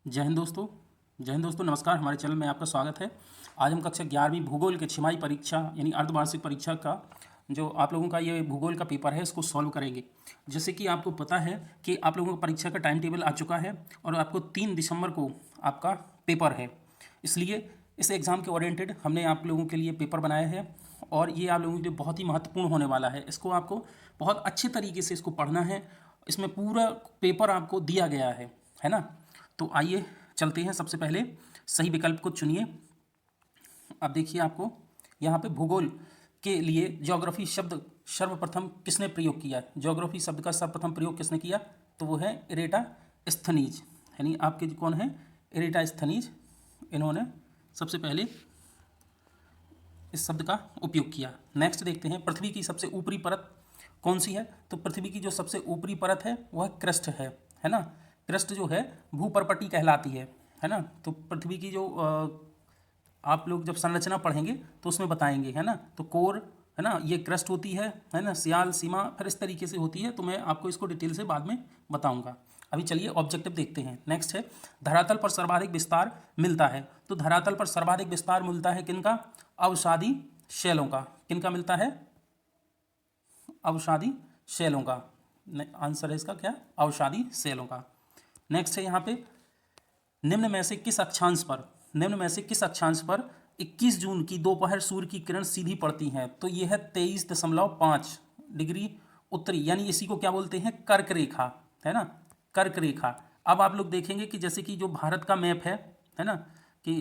जय हिंद दोस्तों। जय हिंद दोस्तों, नमस्कार। हमारे चैनल में आपका स्वागत है। आज हम कक्षा 11वीं भूगोल के छमाही परीक्षा यानी अर्धवार्षिक परीक्षा का जो आप लोगों का ये भूगोल का पेपर है इसको सॉल्व करेंगे। जैसे कि आपको पता है कि आप लोगों का परीक्षा का टाइम टेबल आ चुका है और आपको 3 दिसंबर को आपका पेपर है। इसलिए इस एग्ज़ाम के ओरिएंटेड हमने आप लोगों के लिए पेपर बनाया है और ये आप लोगों के लिए बहुत ही महत्वपूर्ण होने वाला है। इसको आपको बहुत अच्छे तरीके से इसको पढ़ना है। इसमें पूरा पेपर आपको दिया गया है ना। तो आइए चलते हैं। सबसे पहले सही विकल्प को चुनिए। अब देखिए, आपको यहाँ पे भूगोल के लिए ज्योग्राफी शब्द सर्वप्रथम किसने प्रयोग किया है? ज्योग्राफी शब्द का सर्वप्रथम प्रयोग किसने किया? तो वो है इरेटा स्थनीज। यानी आपके कौन है? इरेटा स्थनीज। इन्होंने सबसे पहले इस शब्द का उपयोग किया। नेक्स्ट देखते हैं, पृथ्वी की सबसे ऊपरी परत कौन सी है? तो पृथ्वी की जो सबसे ऊपरी परत है वह क्रस्ट है ना। क्रस्ट जो है भूपर्पटी कहलाती है ना। तो पृथ्वी की जो आप लोग जब संरचना पढ़ेंगे तो उसमें बताएंगे, है ना। तो कोर है ना, ये क्रस्ट होती है ना, सियाल, सीमा, फिर इस तरीके से होती है। तो मैं आपको इसको डिटेल से बाद में बताऊंगा। अभी चलिए ऑब्जेक्टिव देखते हैं। नेक्स्ट है, धरातल पर सर्वाधिक विस्तार मिलता है। तो धरातल पर सर्वाधिक विस्तार मिलता है किनका? अवसादी शैलों का। किनका मिलता है? अवसादी शैलों का। आंसर है इसका क्या? अवसादी शैलों का। नेक्स्ट है यहाँ पे, निम्न में से किस अक्षांश पर 21 जून की दोपहर सूर्य की किरण सीधी पड़ती हैं? तो यह है 23.5 डिग्री उत्तरी, यानी इसी को क्या बोलते हैं? कर्क रेखा, है ना। कर्क रेखा। अब आप लोग देखेंगे कि जैसे कि जो भारत का मैप है ना, कि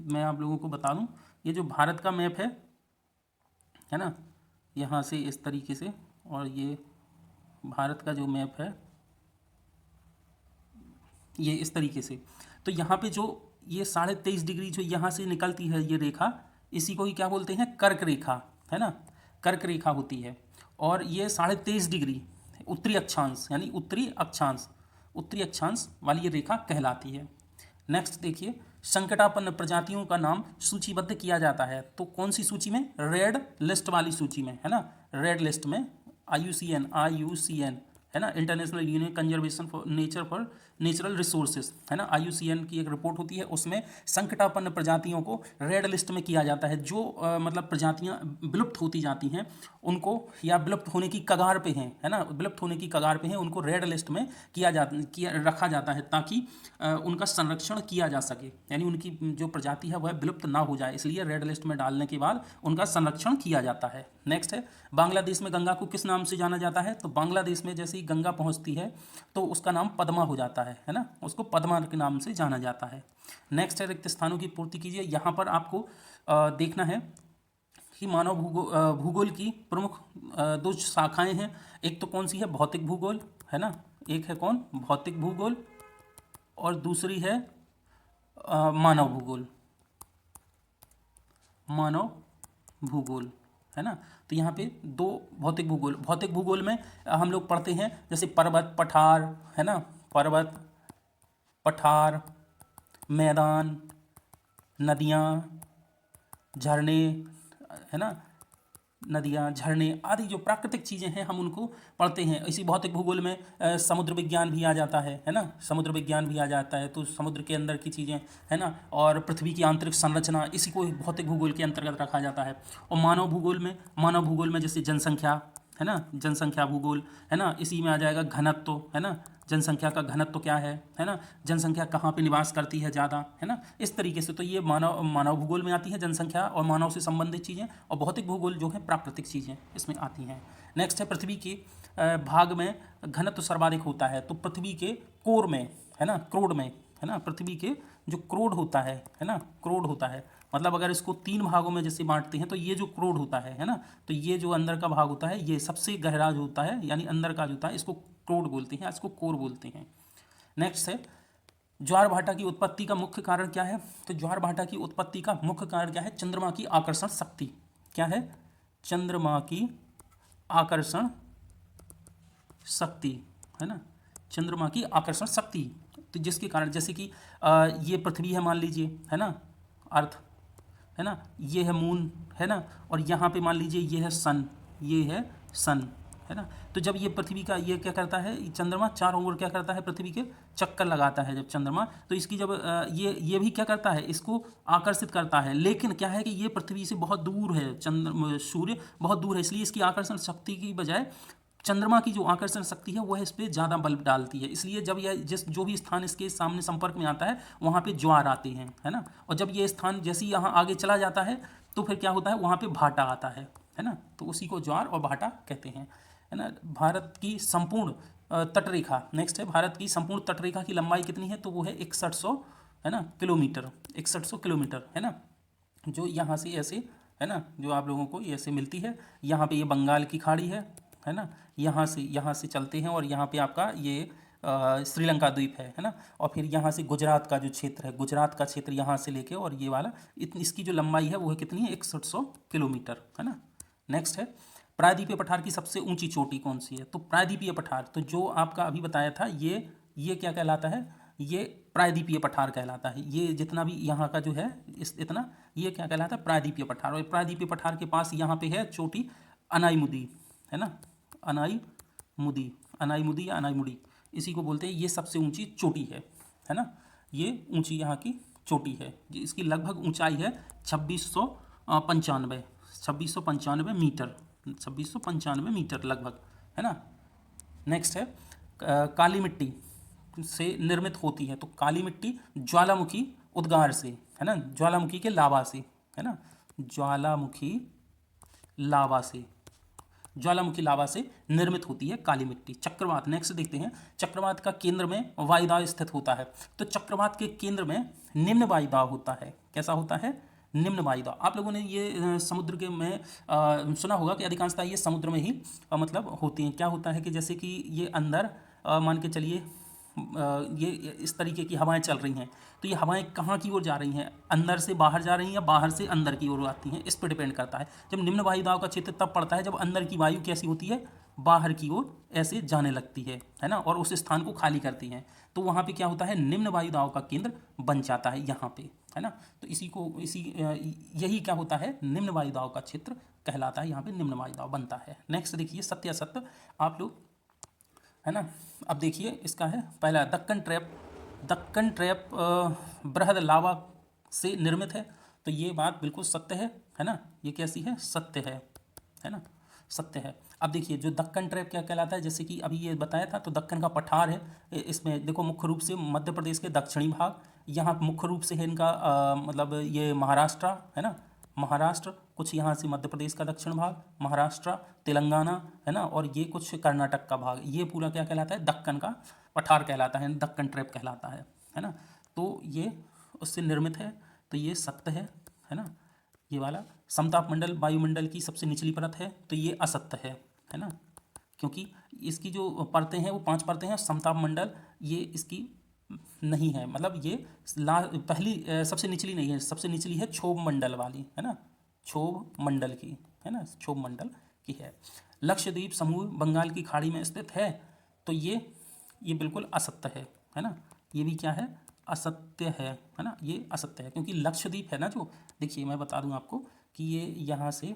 मैं आप लोगों को बता दूं, ये जो भारत का मैप है ना, यहाँ से इस तरीके से, और ये भारत का जो मैप है ये इस तरीके से। तो यहाँ पे जो ये 23.5 डिग्री जो यहाँ से निकलती है ये रेखा, इसी को ही क्या बोलते हैं? कर्क रेखा, है ना। कर्क रेखा होती है। और ये 23.5 डिग्री उत्तरी अक्षांश, यानी उत्तरी अक्षांश वाली ये रेखा कहलाती है। नेक्स्ट देखिए, संकटापन्न प्रजातियों का नाम सूचीबद्ध किया जाता है। तो कौन सी सूची में? रेड लिस्ट वाली सूची में, है ना। रेड लिस्ट में, IUCN है ना, international union conservation for natural resources, है ना। IUCN की एक रिपोर्ट होती है, उसमें संकटापन्न प्रजातियों को रेड लिस्ट में किया जाता है। जो मतलब प्रजातियां विलुप्त होती जाती हैं उनको, या विलुप्त होने की कगार पे हैं, है ना, विलुप्त होने की कगार पे हैं, उनको रेड लिस्ट में रखा जाता है, ताकि उनका संरक्षण किया जा सके। यानी उनकी जो प्रजाति है वह विलुप्त ना हो जाए, इसलिए रेड लिस्ट में डालने के बाद उनका संरक्षण किया जाता है। नेक्स्ट है, बांग्लादेश में गंगा को किस नाम से जाना जाता है? तो बांग्लादेश में जैसे ही गंगा पहुंचती है तो उसका नाम पद्मा हो जाता है ना, उसको पद्मा के नाम से जाना जाता है। नेक्स्ट है, रिक्त स्थानों की पूर्ति कीजिए। यहाँ पर आपको देखना है कि मानव भूगोल की प्रमुख 2 शाखाएं हैं। एक तो कौन सी है? भौतिक भूगोल, है ना। एक है कौन? भौतिक भूगोल, और दूसरी है मानव भूगोल। मानव भूगोल, है ना। तो यहाँ पे 2 भौतिक भूगोल में हम लोग पढ़ते हैं जैसे पर्वत, पठार, है ना। पर्वत, पठार, मैदान, नदियाँ, झरने, है ना, नदियाँ, झरने आदि जो प्राकृतिक चीज़ें हैं हम उनको पढ़ते हैं। इसी भौतिक भूगोल में समुद्र विज्ञान भी आ जाता है ना। समुद्र विज्ञान भी आ जाता है, तो समुद्र के अंदर की चीज़ें, है ना, और पृथ्वी की आंतरिक संरचना, इसी को भौतिक भूगोल के अंतर्गत रखा जाता है। और मानव भूगोल में जैसे जनसंख्या, है ना, जनसंख्या भूगोल, है ना, इसी में आ जाएगा घनत्व, है ना, जनसंख्या का घनत्व क्या है ना, जनसंख्या कहाँ पे निवास करती है ज़्यादा, है ना, इस तरीके से। तो ये मानव भूगोल में आती है जनसंख्या और मानव से संबंधित चीज़ें, और भौतिक भूगोल जो है प्राकृतिक चीज़ें इसमें आती हैं। नेक्स्ट है, पृथ्वी के भाग में घनत्व सर्वाधिक होता है। तो पृथ्वी के कोर में, है ना, क्रोड में, है ना, पृथ्वी के जो क्रोड होता है ना, क्रोड होता है, मतलब अगर इसको 3 भागों में जैसे बांटते हैं तो ये जो क्रोड होता है ना, तो ये जो अंदर का भाग होता है ये सबसे गहरा जो होता है, यानी अंदर का जो होता है, इसको क्रोड बोलते हैं, इसको कोर बोलते हैं। नेक्स्ट है, ज्वार भाटा की उत्पत्ति का मुख्य कारण क्या है? तो ज्वार भाटा की उत्पत्ति का मुख्य कारण क्या है? चंद्रमा की आकर्षण शक्ति। क्या है? चंद्रमा की आकर्षण शक्ति, है ना, चंद्रमा की आकर्षण शक्ति। तो जिसके कारण, जैसे कि ये पृथ्वी है मान लीजिए, है ना, अर्थ, है ना, ये है मून, है ना, और यहाँ पे मान लीजिए ये है सन, है ना। तो जब ये पृथ्वी का ये क्या करता है, चंद्रमा चारों ओर क्या करता है, पृथ्वी के चक्कर लगाता है जब चंद्रमा, तो इसकी जब ये भी क्या करता है, इसको आकर्षित करता है। लेकिन क्या है कि ये पृथ्वी से बहुत दूर है, सूर्य बहुत दूर है, इसलिए इसकी आकर्षण शक्ति की बजाय चंद्रमा की जो आकर्षण शक्ति है वह इस पर ज़्यादा बल डालती है। इसलिए जब यह जो भी स्थान इसके सामने संपर्क में आता है वहाँ पे ज्वार आते हैं, है ना। और जब ये स्थान जैसे ही यहाँ आगे चला जाता है तो फिर क्या होता है, वहाँ पे भाटा आता है ना। तो उसी को ज्वार और भाटा कहते हैं, है ना। भारत की संपूर्ण तटरेखा, नेक्स्ट है, भारत की संपूर्ण तटरेखा की लंबाई कितनी है, तो वो है 6100, है ना, किलोमीटर, 6100 किलोमीटर, है ना। जो यहाँ से ऐसे, है ना, जो आप लोगों को ऐसे मिलती है। यहाँ पे ये बंगाल की खाड़ी है ना। यहाँ से चलते हैं और यहाँ पे आपका ये श्रीलंका द्वीप है ना। और फिर यहाँ से गुजरात का जो क्षेत्र है, गुजरात का क्षेत्र यहाँ से लेके और ये वाला, इसकी जो लंबाई है वो है कितनी है, 6100 किलोमीटर, है ना। नेक्स्ट है, प्रायद्वीपीय पठार की सबसे ऊंची चोटी कौन सी है, तो प्रायद्वीपीय पठार, तो जो आपका अभी बताया था ये क्या कहलाता है, ये प्रायद्वीपीय पठार कहलाता है। ये जितना भी यहाँ का जो है इतना, ये क्या कहलाता है, प्रायद्वीपीय पठार। और प्रायद्वीपीय पठार के पास यहाँ पे है चोटी अनाईमुदी, है ना, अनाईमुदी या अनाईमुड़ी, इसी को बोलते हैं। ये सबसे ऊंची चोटी है ना। ये ऊंची यहाँ की चोटी है, इसकी लगभग ऊंचाई है 2695 मीटर, 2695 मीटर लगभग, है ना। नेक्स्ट है, काली मिट्टी से निर्मित होती है, तो काली मिट्टी ज्वालामुखी उद्गार से, है ना, ज्वालामुखी के लावा से, है ना, ज्वालामुखी लावा से निर्मित होती है काली मिट्टी। चक्रवात, नेक्स्ट देखते हैं, चक्रवात का केंद्र में वायुदाब स्थित होता है, तो चक्रवात के केंद्र में निम्न वायुदाब होता है। कैसा होता है, निम्न वायुदाब। आप लोगों ने ये समुद्र के में सुना होगा कि अधिकांशतः ये समुद्र में ही मतलब होती हैं। क्या होता है कि जैसे कि ये अंदर मान के चलिए ये इस तरीके की हवाएं चल रही हैं, तो ये हवाएं कहाँ की ओर जा रही हैं, अंदर से बाहर जा रही हैं या बाहर से अंदर की ओर आती हैं, इस पर डिपेंड करता है। जब निम्न वायुदाब का क्षेत्र तब पड़ता है जब अंदर की वायु कैसी होती है, बाहर की ओर ऐसे जाने लगती है ना, और उस स्थान को खाली करती हैं, तो वहाँ पे क्या होता है, निम्न वायुदाब का केंद्र बन जाता है यहाँ पे, है ना। तो यही क्या होता है, निम्न वायुदाब का क्षेत्र कहलाता है, यहाँ पे निम्न वायुदाब बनता है। नेक्स्ट देखिए, सत्य असत्य आप लोग, है ना। अब देखिए इसका है पहला, दक्कन ट्रैप बृहद लावा से निर्मित है, तो ये बात बिल्कुल सत्य है ना। ये कैसी है, सत्य है ना, सत्य है। अब देखिए जो दक्कन ट्रैप क्या कहलाता है, जैसे कि अभी ये बताया था, तो दक्कन का पठार है, इसमें देखो मुख्य रूप से मध्य प्रदेश के दक्षिणी भाग, यहाँ मुख्य रूप से है इनका मतलब ये महाराष्ट्र, है ना, महाराष्ट्र, कुछ यहाँ से मध्य प्रदेश का दक्षिण भाग, महाराष्ट्र, तेलंगाना, है ना, और ये कुछ कर्नाटक का भाग, ये पूरा क्या कहलाता है, दक्कन का पठार कहलाता है, दक्कन ट्रैप कहलाता है ना। तो ये उससे निर्मित है, तो ये सत्य है ना। ये वाला समताप मंडल वायुमंडल की सबसे निचली परत है, तो ये असत्य है ना, क्योंकि इसकी जो परतें हैं वो 5 परतें हैं, समताप मंडल ये इसकी नहीं है, मतलब ये पहली सबसे निचली नहीं है, सबसे निचली है क्षोभ मंडल वाली, है ना, क्षोभ मंडल की, है ना, क्षोभ मंडल की है। लक्षद्वीप समूह बंगाल की खाड़ी में स्थित है, तो ये बिल्कुल असत्य है ना। ये भी क्या है, असत्य है ना, ये असत्य है, क्योंकि लक्षद्वीप है ना, जो देखिए मैं बता दूं आपको कि ये यहाँ से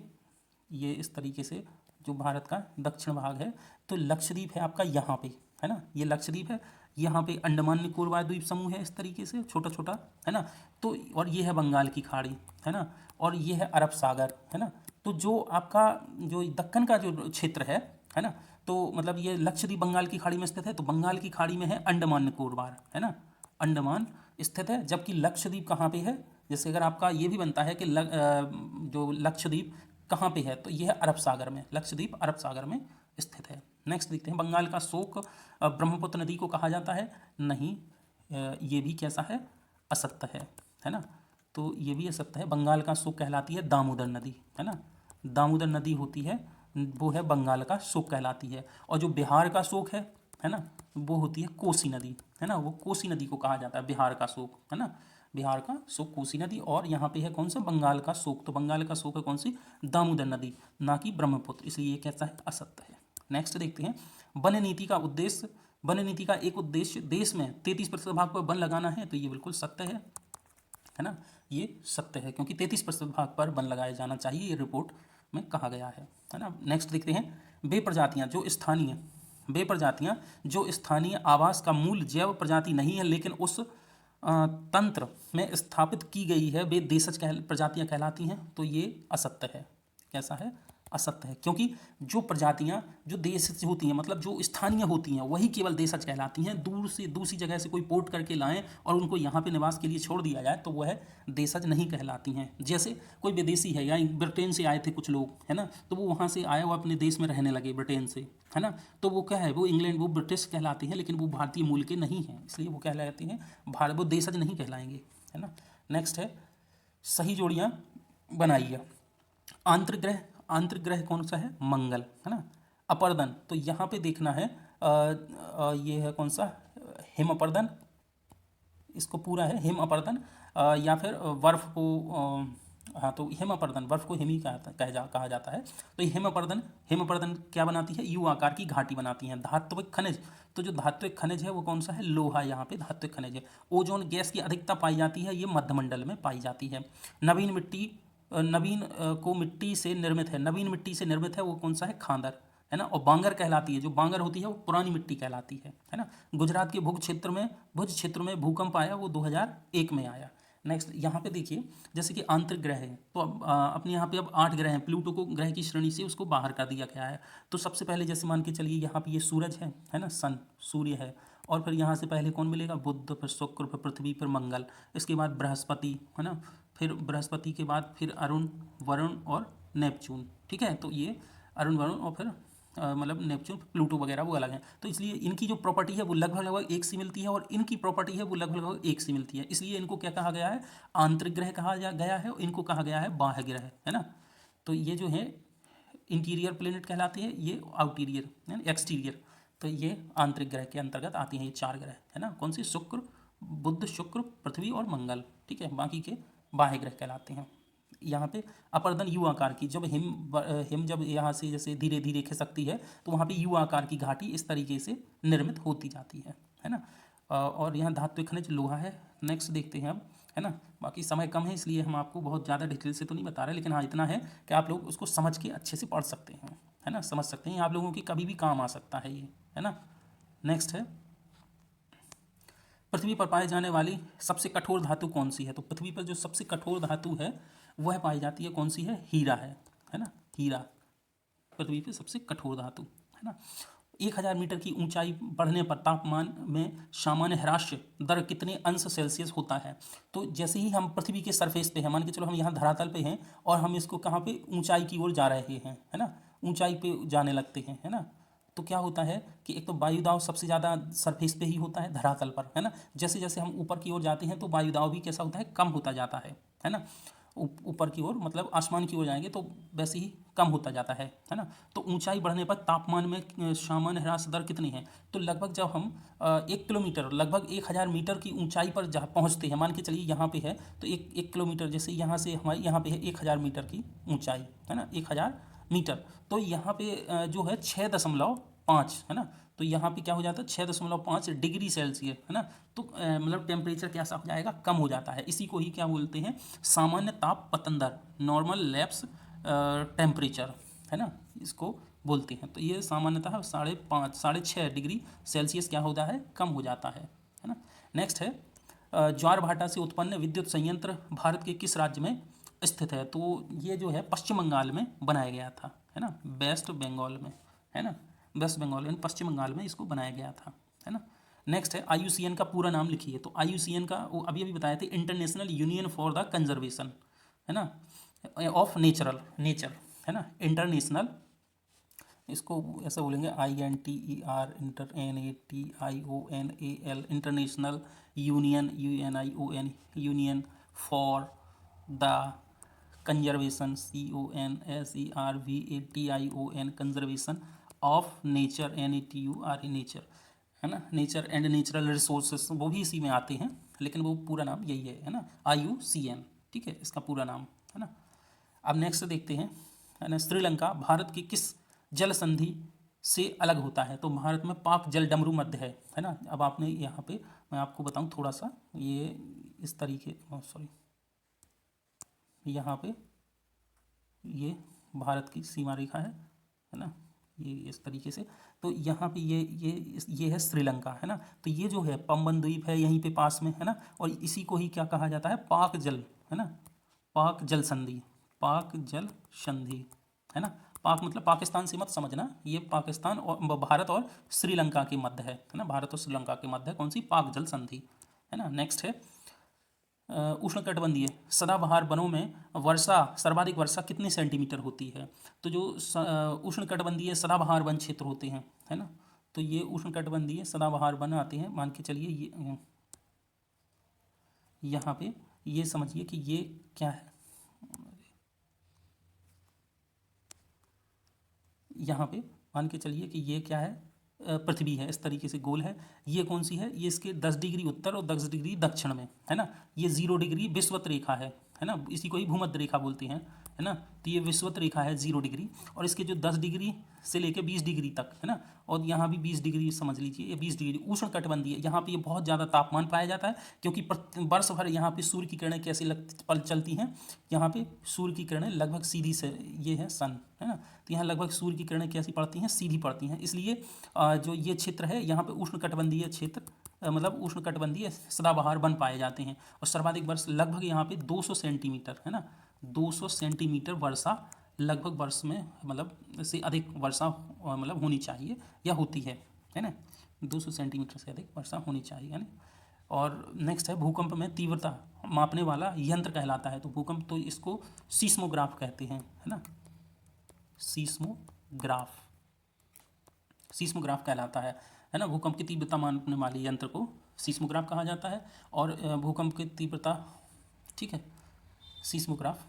ये इस तरीके से जो भारत का दक्षिण भाग है, तो लक्षद्वीप है आपका यहाँ पे, है ना, ये लक्षद्वीप है, यहाँ पे अंडमान निकोबार द्वीप समूह है इस तरीके से छोटा छोटा, है ना। तो और ये है बंगाल की खाड़ी, है ना, और ये है अरब सागर, है ना। तो जो आपका जो दक्कन का जो क्षेत्र है ना, तो मतलब ये लक्षद्वीप बंगाल की खाड़ी में स्थित है, तो बंगाल की खाड़ी में है अंडमान निकोबार, है ना, अंडमान स्थित है। जबकि लक्षद्वीप कहाँ पे है, जैसे अगर आपका ये भी बनता है कि जो लक्षद्वीप कहाँ पे है, तो ये है अरब सागर में, लक्षद्वीप अरब सागर में स्थित है। नेक्स्ट देखते हैं, बंगाल का शोक ब्रह्मपुत्र नदी को कहा जाता है, नहीं, ये भी कैसा है, असत्य है ना। तो ये भी असत्य है, बंगाल का शोक कहलाती है दामोदर नदी, है ना, दामोदर नदी होती है वो है बंगाल का शोक कहलाती है। और जो बिहार का शोक है ना, वो होती है कोसी नदी, है ना, वो कोसी नदी को कहा जाता है बिहार का शोक, है ना, बिहार का शोक कोसी नदी। और यहाँ पे है कौन सा, बंगाल का शोक, तो बंगाल का शोक है कौन सी, दामोदर नदी, ना कि ब्रह्मपुत्र, इसलिए ये कैसा है, असत्य है। नेक्स्ट देखते हैं, वन नीति का उद्देश्य, वन नीति का एक उद्देश्य देश में 33% भाग पर वन लगाना है, तो ये बिल्कुल सत्य है ना, ये सत्य है, क्योंकि 33% भाग पर वन लगाया जाना चाहिए, ये रिपोर्ट में कहा गया है ना। नेक्स्ट देखते हैं, वे प्रजातियां जो स्थानीय आवास का मूल जैव प्रजाति नहीं है लेकिन उस तंत्र में स्थापित की गई है, वे देशज प्रजातियां कहलाती हैं। तो ये असत्य है। कैसा है? असत्य है, क्योंकि जो प्रजातियां जो देशज होती हैं, मतलब जो स्थानीय होती हैं, वही केवल देशज कहलाती हैं। दूर से दूसरी जगह से कोई पोर्ट करके लाएं और उनको यहाँ पे निवास के लिए छोड़ दिया जाए तो वह देशज नहीं कहलाती हैं। जैसे कोई विदेशी है, या ब्रिटेन से आए थे कुछ लोग, है ना, तो वो वहाँ से आए, वो अपने देश में रहने लगे ब्रिटेन से, है ना, तो वो क्या है, वो इंग्लैंड, वो ब्रिटिश कहलाते हैं, लेकिन वो भारतीय मूल के नहीं हैं, इसलिए वो कहलाते हैं भारत, वो देशज नहीं कहलाएंगे, है ना। नेक्स्ट है, सही जोड़ियाँ बनाइए। आंतरिक ग्रह, आंतरिक ग्रह कौन सा है? मंगल, है ना। अपर्दन, तो यहाँ पे देखना है ये है कौन सा? हिम अपर्दन, इसको पूरा है हिम अपर्दन, या फिर बर्फ को हाँ, तो हिम अपर्दन, बर्फ को हिमी कहा जाता है। तो ये हिम अपर्दन क्या बनाती है? यू आकार की घाटी बनाती है। धात्विक खनिज, तो जो धात्विक खनिज है वो कौन सा है? लोहा, यहाँ पे धात्विक खनिज है। ओजोन गैस की अधिकता पाई जाती है, ये मध्यमंडल में पाई जाती है। नवीन मिट्टी, नवीन को मिट्टी से निर्मित है, नवीन मिट्टी से निर्मित है, वो कौन सा है? खांदर, है ना। और बांगर कहलाती है, जो बांगर होती है वो पुरानी मिट्टी कहलाती है ना। गुजरात के भुज क्षेत्र में भूकंप आया, वो 2001 में आया। नेक्स्ट यहाँ पे देखिए, जैसे कि आंतरिक ग्रह है, तो अब अपने यहाँ पे अब 8 ग्रह हैं। प्लूटो को ग्रह की श्रेणी से उसको बाहर कर दिया गया है। तो सबसे पहले जैसे मान के चलिए, यहाँ पे ये सूरज है ना, सन, सूर्य है, और फिर यहाँ से पहले कौन मिलेगा? बुध, फिर शुक्र, फिर पृथ्वी, फिर मंगल, इसके बाद बृहस्पति, है ना, फिर बृहस्पति के बाद फिर अरुण, वरुण और नेपच्यून। ठीक है, तो ये अरुण, वरुण और फिर मतलब नेपच्यून, प्लूटो वगैरह वो अलग हैं। तो इसलिए इनकी जो प्रॉपर्टी है वो लगभग लगभग एक सी मिलती है, और इनकी प्रॉपर्टी है वो लगभग लगभग एक सी मिलती है। इसलिए इनको क्या कहा गया है? आंतरिक ग्रह कहा गया है, और इनको कहा गया है बाह्य ग्रह, है ना। तो ये जो है इंटीरियर प्लेनेट कहलाते हैं, ये आउटीरियर है ना, एक्सटीरियर। तो ये आंतरिक ग्रह के अंतर्गत आती हैं ये 4 ग्रह, है ना। कौन सी? शुक्र, बुध, शुक्र, पृथ्वी और मंगल। ठीक है, बाकी के बाह्य ग्रह कहलाते हैं। यहाँ पे अपर्दन यू आकार की, जब हिम जब यहाँ से जैसे धीरे धीरे खिसकती है तो वहाँ पे यू आकार की घाटी इस तरीके से निर्मित होती जाती है ना। और यहाँ धात्विक खनिज लोहा है। नेक्स्ट देखते हैं अब, है ना। बाकी समय कम है, इसलिए हम आपको बहुत ज़्यादा डिटेल से तो नहीं बता रहे, लेकिन हाँ इतना है कि आप लोग उसको समझ के अच्छे से पढ़ सकते हैं, है ना, समझ सकते हैं। आप लोगों की कभी भी काम आ सकता है ये, है ना। नेक्स्ट है, पृथ्वी पर पाए जाने वाली सबसे कठोर धातु कौन सी है? तो पृथ्वी पर जो सबसे कठोर धातु है वह पाई जाती है, कौन सी है? हीरा है ना, हीरा पृथ्वी पे सबसे कठोर धातु, है ना। 1000 मीटर की ऊंचाई बढ़ने पर तापमान में सामान्य ह्रास दर कितने अंश सेल्सियस होता है? तो जैसे ही हम पृथ्वी के सरफेस पे हैं, मान के चलो हम यहाँ धरातल पे हैं और हम इसको कहाँ पे? ऊंचाई की ओर जा रहे हैं, है ना, ऊंचाई पे जाने लगते हैं, है ना। तो क्या होता है कि एक तो वायुदाब सबसे ज़्यादा सरफेस पे ही होता है, धरातल पर, है ना। जैसे जैसे हम ऊपर की ओर जाते हैं तो वायुदाब भी कैसा होता है? कम होता जाता है ना। ऊपर की ओर मतलब आसमान की ओर जाएंगे तो वैसे ही कम होता जाता है ना। तो ऊंचाई बढ़ने पर तापमान में सामान्य ह्रास दर कितनी है? तो लगभग जब हम 1 किलोमीटर, लगभग 1000 मीटर की ऊंचाई पर जहाँ पहुँचते हैं, मान के चलिए यहाँ पे है, तो एक किलोमीटर, जैसे यहाँ से हमारे यहाँ पे है 1000 मीटर की ऊंचाई, है ना, 1000 मीटर, तो यहाँ पे जो है 6.5, है ना। तो यहाँ पे क्या हो जाता है? 6.5 डिग्री सेल्सियस, है ना। तो मतलब टेम्परेचर कैसा हो जाएगा? कम हो जाता है। इसी को ही क्या बोलते हैं? सामान्य ताप पतन दर, नॉर्मल लैप्स टेम्परेचर, है ना, इसको बोलते हैं। तो ये सामान्यतः 5.5 6 डिग्री सेल्सियस क्या होता है? कम हो जाता है ना। नेक्स्ट है, ज्वार भाटा से उत्पन्न विद्युत संयंत्र भारत के किस राज्य में स्थित है? तो ये जो है पश्चिम बंगाल में बनाया गया था, है ना, वेस्ट बंगाल में, है ना, वेस्ट बंगाल यानी पश्चिम बंगाल में इसको बनाया गया था, है ना। नेक्स्ट है, IUCN का पूरा नाम लिखिए। तो IUCN का वो अभी अभी बताए थे, international union for the conservation, है ना, ऑफ नेचर, है ना, इंटरनेशनल, इसको ऐसा बोलेंगे INTER, INTERNATIONAL, international union, UNION, union for the conservation, CONSERVATION, conservation of nature, NATURE, nature, है ना, नेचर एंड नेचुरल रिसोर्सेस, वो भी इसी में आते हैं, लेकिन वो पूरा नाम यही है ना, IUCN। ठीक है, इसका पूरा नाम, है ना। अब नेक्स्ट देखते हैं, है ना, श्रीलंका भारत की किस जल संधि से अलग होता है? तो भारत में पाक जल डमरू मध्य है ना। अब आपने यहाँ पे मैं आपको बताऊँ थोड़ा सा, ये इस तरीके, सॉरी, यहाँ पे ये भारत की सीमा रेखा है ना, ये इस तरीके से। तो यहाँ पे ये है श्रीलंका, है ना। तो ये जो है पंबन द्वीप है यहीं पे पास में, है ना। और इसी को ही क्या कहा जाता है, पाक जल, है ना, पाक जल संधि, पाक जल संधि, है ना। पाक मतलब पाकिस्तान से मत समझना, ये पाकिस्तान और भारत और श्रीलंका के मध्य है ना, भारत और श्रीलंका के मध्य है कौन सी, पाक जल संधि, है ना। नेक्स्ट है उष्णकटिबंधीय सदाबहार वनों में वर्षा, सर्वाधिक वर्षा कितने सेंटीमीटर होती है। तो जो उष्णकटिबंधीय सदाबहार वन क्षेत्र होते हैं, है ना, तो ये उष्णकटिबंधीय सदाबहार वन आते हैं, मान के चलिए ये यहाँ पे ये समझिए कि ये क्या है, यहाँ पे मान के चलिए कि ये क्या है, पृथ्वी है, इस तरीके से गोल है। ये कौन सी है, ये इसके 10 डिग्री उत्तर और 10 डिग्री दक्षिण में, है ना। ये 0 डिग्री विषुवत रेखा है ना, इसी को ही भूमध्य रेखा बोलते हैं, है ना। तो ये विषुवत रेखा है 0 डिग्री, और इसके जो 10 डिग्री से लेकर 20 डिग्री तक, है ना, और यहाँ भी 20 डिग्री समझ लीजिए, ये 20 डिग्री उष्ण कटिबंधीय। यहाँ पे ये बहुत ज़्यादा तापमान पाया जाता है, क्योंकि वर्ष भर यहाँ पे सूर्य की किरणें कैसी चलती हैं, यहाँ पे सूर्य की किरणें लगभग सीधी से, ये है सन, है ना, तो यहाँ लगभग सूर्य की किरणें कैसी पड़ती हैं, सीधी पड़ती हैं। इसलिए जो ये क्षेत्र है यहाँ पे उष्णकटिबंधीय क्षेत्र, मतलब उष्णकटिबंधीय सदाबहार वन पाए जाते हैं। और सर्वाधिक वर्ष लगभग यहाँ पे 200 सेंटीमीटर, है ना, 200 सेंटीमीटर वर्षा लगभग वर्ष में, मतलब से अधिक वर्षा मतलब होनी चाहिए या होती है ना, 200 सेंटीमीटर से अधिक वर्षा होनी चाहिए, है ना। और नेक्स्ट है भूकंप में तीव्रता मापने वाला यंत्र कहलाता है। तो भूकंप, तो इसको सीस्मोग्राफ कहते हैं, है ना, सीस्मोग्राफ, सीस्मोग्राफ कहलाता है ना। भूकंप की तीव्रता मापने वाले यंत्र को सीस्मोग्राफ कहा जाता है। और भूकंप की तीव्रता, ठीक है, सीस्मोग्राफ,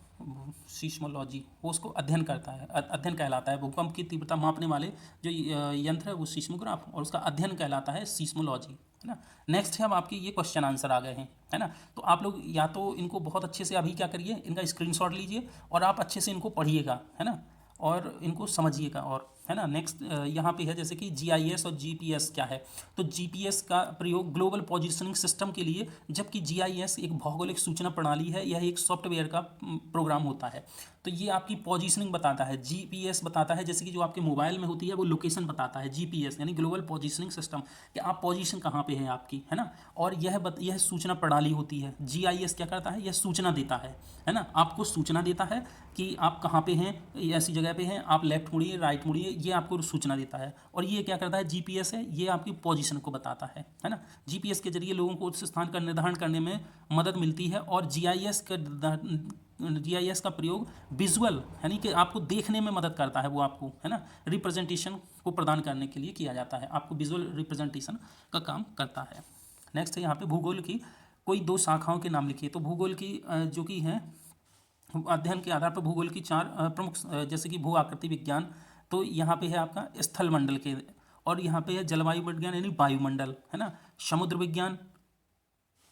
सीस्मोलॉजी, वो उसको अध्ययन करता है, अध्ययन कहलाता है। भूकंप की तीव्रता मापने वाले जो यंत्र है वो सीस्मोग्राफ, और उसका अध्ययन कहलाता है सीस्मोलॉजी, है ना। नेक्स्ट है, अब आपके ये क्वेश्चन आंसर आ गए हैं, है ना। तो आप लोग या तो इनको बहुत अच्छे से अभी क्या करिए, इनका स्क्रीनशॉट लीजिए और आप अच्छे से इनको पढ़िएगा, है ना, और इनको समझिएगा, और है ना। नेक्स्ट यहाँ पे है जैसे कि जीआईएस और जीपीएस क्या है। तो जीपीएस का प्रयोग ग्लोबल पोजीशनिंग सिस्टम के लिए, जबकि जीआईएस एक भौगोलिक सूचना प्रणाली है, यह एक सॉफ्टवेयर का प्रोग्राम होता है। तो ये आपकी पोजीशनिंग बताता है, जीपीएस बताता है, जैसे कि जो आपके मोबाइल में होती है वो लोकेशन बताता है, जीपीएस यानी ग्लोबल पोजीशनिंग सिस्टम, कि आप पोजीशन कहाँ पे है आपकी, है ना। और यह सूचना प्रणाली होती है। जीआईएस क्या करता है, यह सूचना देता है ना, आपको सूचना देता है कि आप कहाँ पे हैं, ऐसी जगह पे हैं, आप लेफ्ट मुड़िए, राइट मुड़िए, ये आपको सूचना देता है। और ये क्या करता है, जीपीएस है, ये आपकी पोजीशन को बताता है ना। जीपीएस के जरिए लोगों को उस स्थान का निर्धारण करने में मदद मिलती है। और जीआईएस का प्रयोग विजुअल यानी कि आपको देखने में मदद करता है, वो आपको, है ना, रिप्रेजेंटेशन को प्रदान करने के लिए किया जाता है, आपको विजुअल रिप्रेजेंटेशन का काम करता है। नेक्स्ट है यहाँ पे भूगोल की कोई 2 शाखाओं के नाम लिखिए। तो भूगोल की जो कि हैं अध्ययन के आधार पर भूगोल की 4 प्रमुख, जैसे कि भू आकृति विज्ञान, तो यहाँ पे है आपका स्थल मंडल के, और यहाँ पे है जलवायु विज्ञान यानी वायुमंडल, है ना, समुद्र विज्ञान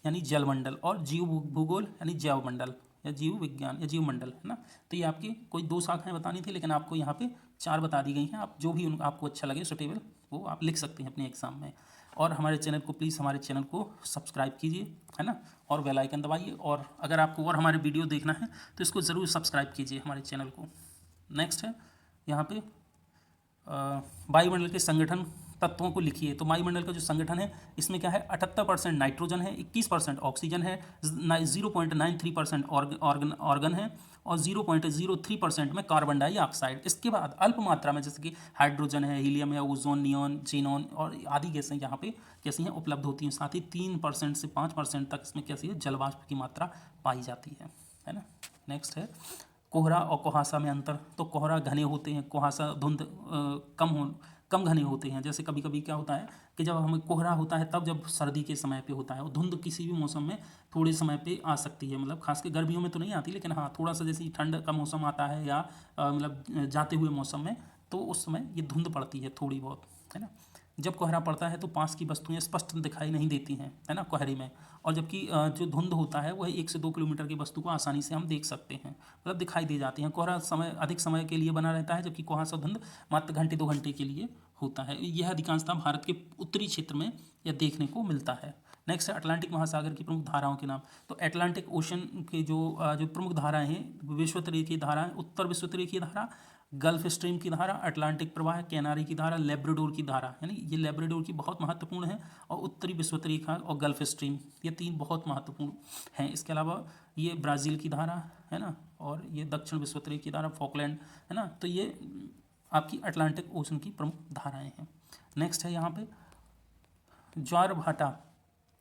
यानी जलमंडल, और जीव भूगोल यानी जैव मंडल या जीव विज्ञान या जीव मंडल, है ना। तो ये आपकी कोई 2 शाखाएं बतानी थी, लेकिन आपको यहाँ पे 4 बता दी गई हैं। आप जो भी आपको अच्छा लगे सुटेबल, वो आप लिख सकते हैं अपने एग्जाम में। और हमारे चैनल को प्लीज़, हमारे चैनल को सब्सक्राइब कीजिए, है ना, और बेल आइकन दबाइए। और अगर आपको और हमारे वीडियो देखना है तो इसको ज़रूर सब्सक्राइब कीजिए हमारे चैनल को। नेक्स्ट है यहाँ पे वायुमंडल के संगठन तत्वों को लिखिए। तो वायुमंडल का जो संगठन है इसमें क्या है, 78% नाइट्रोजन है, 21% ऑक्सीजन है, 0.93% ऑर्गन है, और 0.03% में कार्बन डाइऑक्साइड। इसके बाद अल्प मात्रा में जैसे कि हाइड्रोजन है, हीलियम है, ओजोन, नियॉन, जीनॉन और आदि गैसें यहाँ पे कैसी हैं, उपलब्ध होती हैं। साथ ही 3% से 5% तक इसमें कैसी है, जलवाष्प की मात्रा पाई जाती है ना। नेक्स्ट है कोहरा और कुहासा में अंतर। तो कोहरा घने होते हैं, कुहासा धुंध कम घने होते हैं। जैसे कभी कभी क्या होता है कि जब हमें कोहरा होता है तब जब सर्दी के समय पे होता है, और धुंध किसी भी मौसम में थोड़े समय पे आ सकती है, मतलब खास के गर्मियों में तो नहीं आती, लेकिन हाँ थोड़ा सा जैसे ठंड का मौसम आता है या मतलब जाते हुए मौसम में, तो उस समय ये धुंध पड़ती है थोड़ी बहुत, है ना। जब कोहरा पड़ता है तो पास की वस्तुएं स्पष्ट दिखाई नहीं देती हैं, है ना, कोहरे में। और जबकि जो धुंध होता है वह 1 से 2 किलोमीटर की वस्तु को आसानी से हम देख सकते हैं, मतलब दिखाई दे जाती हैं। कोहरा अधिक समय के लिए बना रहता है, जबकि कुहासा धुंध मात्र घंटे 2 घंटे के लिए होता है। यह अधिकांशतः भारत के उत्तरी क्षेत्र में यह देखने को मिलता है। नेक्स्ट है अटलांटिक महासागर की प्रमुख धाराओं के नाम। तो अटलांटिक ओशन के जो प्रमुख धाराएं हैं, विषुवत रेखीय धारा, उत्तर विषुवत रेखीय धारा, गल्फ स्ट्रीम की धारा, अटलांटिक प्रवाह, कैनारी की धारा, लेब्राडोर की धारा, यानी ये लेब्राडोर की बहुत महत्वपूर्ण है, और उत्तरी विषुवत रेखा और गल्फ स्ट्रीम, ये तीन बहुत महत्वपूर्ण हैं। इसके अलावा ये ब्राज़ील की धारा है ना, और ये दक्षिण विषुवत रेखा की धारा, फॉकलैंड है ना, तो ये आपकी अटलांटिक ओशन की प्रमुख धाराएं हैं। नेक्स्ट है यहाँ पे ज्वार भाटा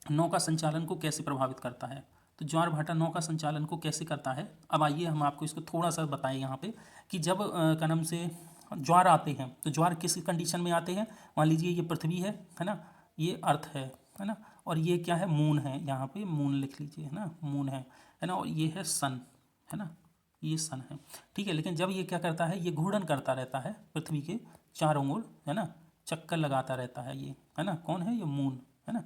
नौका संचालन को कैसे प्रभावित करता है। तो ज्वार भाटा नौका संचालन को कैसे करता है, अब आइए हम आपको इसको थोड़ा सा बताएं यहाँ पे कि जब क्या नाम से ज्वार आते हैं तो ज्वार किस कंडीशन में आते हैं। मान लीजिए ये पृथ्वी है ना, ये अर्थ है ना, और ये क्या है, मून है, यहाँ पे मून लिख लीजिए है ना, मून है ना, और ये है सन है ना, ये सन है, ठीक है। लेकिन जब ये क्या करता है, ये घूर्णन करता रहता है पृथ्वी के चारों ओर है ना, चक्कर लगाता रहता है ये है ना, कौन है, ये मून है ना।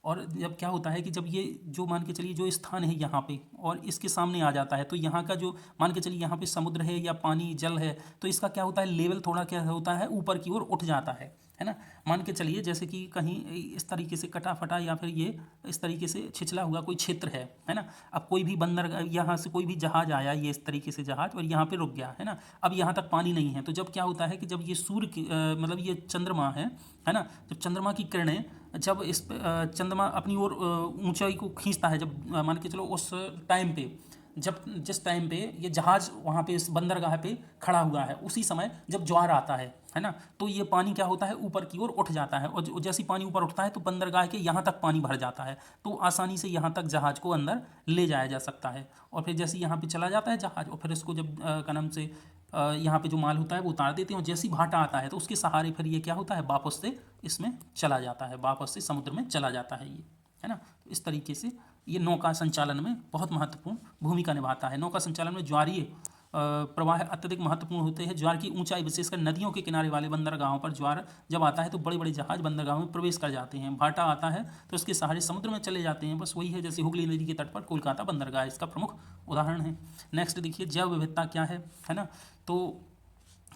और जब क्या होता है कि जब ये जो मान के चलिए जो स्थान है यहाँ पे और इसके सामने आ जाता है, तो यहाँ का जो मान के चलिए यहाँ पे समुद्र है या पानी जल है, तो इसका क्या होता है, लेवल थोड़ा क्या होता है, ऊपर की ओर उठ जाता है ना। मान के चलिए जैसे कि कहीं इस तरीके से कटा फटा या फिर ये इस तरीके से छिछला हुआ कोई क्षेत्र है ना। अब कोई भी बंदर यहाँ से कोई भी जहाज आया, ये इस तरीके से जहाज, और यहाँ पे रुक गया है ना। अब यहाँ तक पानी नहीं है, तो जब क्या होता है कि जब ये सूर्य की मतलब ये चंद्रमा है ना, जब चंद्रमा की किरणें जब इस चंद्रमा अपनी ओर ऊंचाई को खींचता है, जब मान के चलो उस टाइम पे, जब जिस टाइम पे ये जहाज वहाँ पे इस बंदरगाह पे खड़ा हुआ है, उसी समय जब ज्वार आता है ना, तो ये पानी क्या होता है, ऊपर की ओर उठ जाता है, और जैसे ही पानी ऊपर उठता है तो बंदरगाह के यहाँ तक पानी भर जाता है, तो आसानी से यहाँ तक जहाज को अंदर ले जाया जा सकता है। और फिर जैसे यहाँ पे चला जाता है जहाज, और फिर इसको जब क्या नाम से यहाँ पे जो माल होता है वो उतार देते हैं, और जैसे ही भाटा आता है तो उसके सहारे फिर ये क्या होता है, वापस से इसमें चला जाता है, वापस से समुद्र में चला जाता है ये है ना। इस तरीके से ये नौका संचालन में बहुत महत्वपूर्ण भूमिका निभाता है। नौका संचालन में ज्वारीय प्रवाह अत्यधिक महत्वपूर्ण होते हैं। ज्वार की ऊंचाई विशेषकर नदियों के किनारे वाले बंदरगाहों पर ज्वार जब आता है तो बड़े बड़े जहाज बंदरगाहों में प्रवेश कर जाते हैं। भाटा आता है तो उसके सहारे समुद्र में चले जाते हैं। बस वही है जैसे हुगली नदी के तट पर कोलकाता बंदरगाह इसका प्रमुख उदाहरण है। नेक्स्ट देखिए जैव विविधता क्या है ना। तो